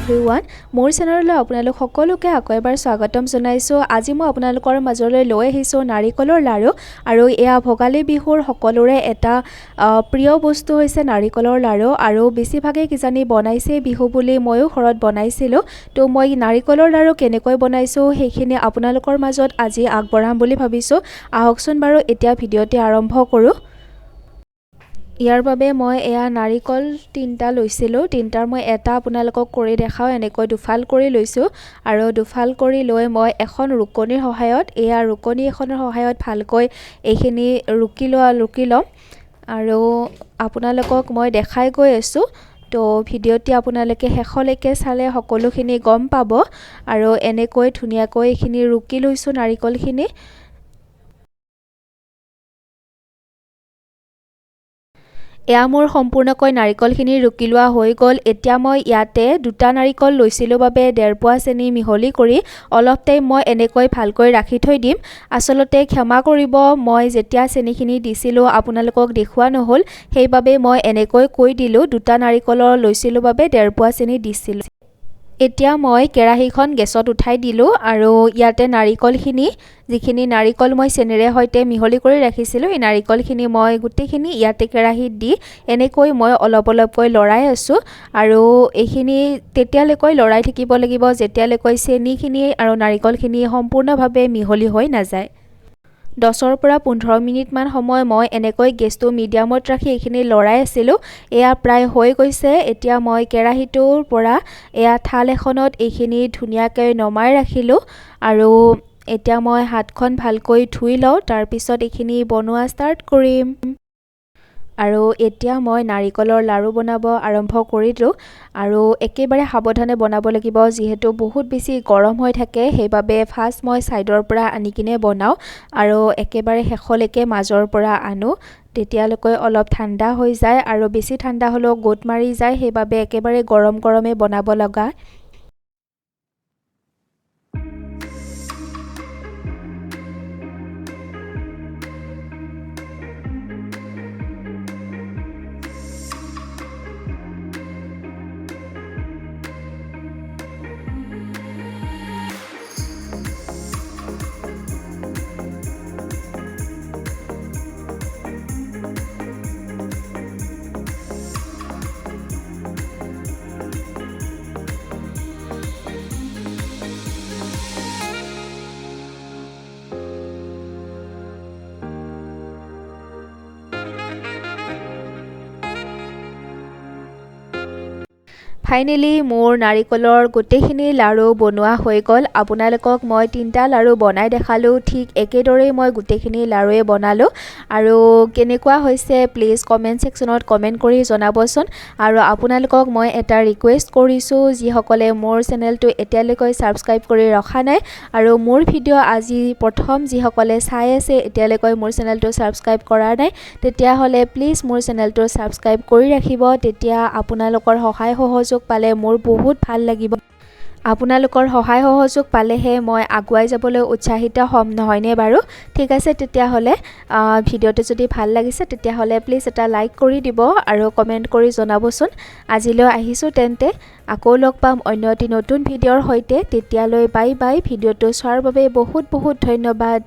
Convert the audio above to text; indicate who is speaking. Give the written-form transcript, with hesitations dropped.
Speaker 1: Everyone মোৰ চেনেললৈ আপোনালোক সকলোকে আকৌ এবাৰ স্বাগতম জনাইছো। আজি মই আপোনালোকৰ মাজলৈ লৈ আহিছো নাৰিকলৰ লাৰু আৰু এয়া ভোগালী বিহুৰ সকলোৰে এটা প্ৰিয় বস্তু হৈছে নাৰিকলৰ লাৰু আৰু বেছিভাগে কিজানি বনাইছে বিহু বুলি ময়ো ঘৰত বনাইছিলো। তো মই নাৰিকলৰ লাৰু কেনেকৈ বনাইছো সেইখিনি আপোনালোকৰ মাজত আজি আগবঢ়াম বুলি ভাবিছো। আহকচোন বাৰু এতিয়া ভিডিঅ'টি আৰম্ভ কৰো। ইয়াৰ বাবে মই এয়া নাৰিকল 3টা লৈছিলোঁ। 3টাৰ মই এটা আপোনালোকক কৰি দেখাওঁ। এনেকৈ দুফাল কৰি লৈছোঁ আৰু দুফাল কৰি লৈ মই এখন ৰুকনিৰ সহায়ত এয়া ৰুকনি এখনৰ সহায়ত ভালকৈ এইখিনি ৰুকি ল'ম আৰু আপোনালোকক মই দেখাই গৈ আছোঁ। তো ভিডিঅ'টি আপোনালোকে শেষলৈকে চালে সকলোখিনি গম পাব আৰু এনেকৈ ধুনীয়াকৈ এইখিনি ৰুকি লৈছোঁ নাৰিকলখিনি। এয়া মোৰ সম্পূৰ্ণকৈ নাৰিকলখিনি ৰুকি লোৱা হৈ গ'ল। এতিয়া মই ইয়াতে 2টা নাৰিকল লৈছিলোঁ বাবে 1.5 পোৱা চেনি মিহলি কৰি অলপ টাইম মই এনেকৈ ভালকৈ ৰাখি থৈ দিম। আচলতে ক্ষমা কৰিব, মই যেতিয়া চেনিখিনি দিছিলোঁ আপোনালোকক দেখুওৱা নহ'ল, সেইবাবে মই এনেকৈ কৈ দিলোঁ 2টা নাৰিকলৰ লৈছিলোঁ বাবে 1.5 পোৱা চেনি দিছিলোঁ। এতিয়া মই কেৰাহীখন গেছত উঠাই দিলোঁ আৰু ইয়াতে নাৰিকলখিনি যিখিনি নাৰিকল মই চেনিৰে সৈতে মিহলি কৰি ৰাখিছিলোঁ এই নাৰিকলখিনি মই গোটেইখিনি ইয়াতে কেৰাহীত দি এনেকৈ মই অলপ অলপকৈ লৰাই আছোঁ আৰু এইখিনি তেতিয়ালৈকৈ লৰাই থাকিব লাগিব যেতিয়ালৈকৈ চেনিখিনি আৰু নাৰিকলখিনি সম্পূৰ্ণভাৱে মিহলি হৈ নাযায়। 10ৰ পৰা 15 মিনিটমান সময় মই এনেকৈ গেছটো মিডিয়ামত ৰাখি এইখিনি লৰাই আছিলোঁ। এয়া প্ৰায় হৈ গৈছে। এতিয়া মই কেৰাহীটোৰ পৰা এয়া থাল এখনত এইখিনি ধুনীয়াকৈ নমাই ৰাখিলোঁ আৰু এতিয়া মই হাতখন ভালকৈ ধুই লওঁ, তাৰপিছত এইখিনি বনোৱা ষ্টাৰ্ট কৰিম। আৰু এতিয়া মই নাৰিকলৰ লাৰু বনাব আৰম্ভ কৰিলোঁ আৰু একেবাৰে সাৱধানে বনাব লাগিব যিহেতু বহুত বেছি গৰম হৈ থাকে, সেইবাবে ফাৰ্ষ্ট মই ছাইডৰ পৰা আনি কিনে বনাওঁ আৰু একেবাৰে শেষলৈকে মাজৰ পৰা আনো। তেতিয়ালৈকৈ অলপ ঠাণ্ডা হৈ যায় আৰু বেছি ঠাণ্ডা হ'লেও গোট মাৰি যায়, সেইবাবে একেবাৰে গৰম গৰমে বনাব লগা। ফাইনেলি মোৰ নাৰিকলৰ গোটেইখিনি লাৰু বনোৱা হৈ গ'ল। আপোনালোকক মই 3টা লাৰু বনাই দেখালোঁ, ঠিক একেদৰেই মই গোটেইখিনি লাৰুৱে বনালোঁ আৰু কেনেকুৱা হৈছে প্লিজ কমেণ্ট ছেকশ্যনত কমেণ্ট কৰি জনাবচোন। আৰু আপোনালোকক মই এটা ৰিকুৱেষ্ট কৰিছোঁ, যিসকলে মোৰ চেনেলটো এতিয়ালৈকৈ ছাবস্ক্ৰাইব কৰি ৰখা নাই আৰু মোৰ ভিডিঅ' আজি প্ৰথম যিসকলে চাই আছে এতিয়ালৈকৈ মোৰ চেনেলটো ছাবস্ক্ৰাইব কৰা নাই, তেতিয়াহ'লে প্লিজ মোৰ চেনেলটো ছাবস্ক্ৰাইব কৰি ৰাখিব। তেতিয়া আপোনালোকৰ সহায় সহযোগ পালে মোৰ বহুত ভাল লাগিব। আপোনালোকৰ সহায় সহযোগ পালেহে মই আগুৱাই যাবলৈ উৎসাহিত হ'ম, নহয়নে বাৰু? ঠিক আছে, তেতিয়াহ'লে ভিডিঅ'টো যদি ভাল লাগিছে তেতিয়াহ'লে প্লিজ এটা লাইক কৰি দিব আৰু কমেণ্ট কৰি জনাবচোন। আজিলৈ আহিছোঁ তেন্তে, আকৌ লগ পাম অন্য এটি নতুন ভিডিঅ'ৰ সৈতে। তেতিয়ালৈ বাই বাই। ভিডিঅ'টো চোৱাৰ বাবে বহুত বহুত ধন্যবাদ।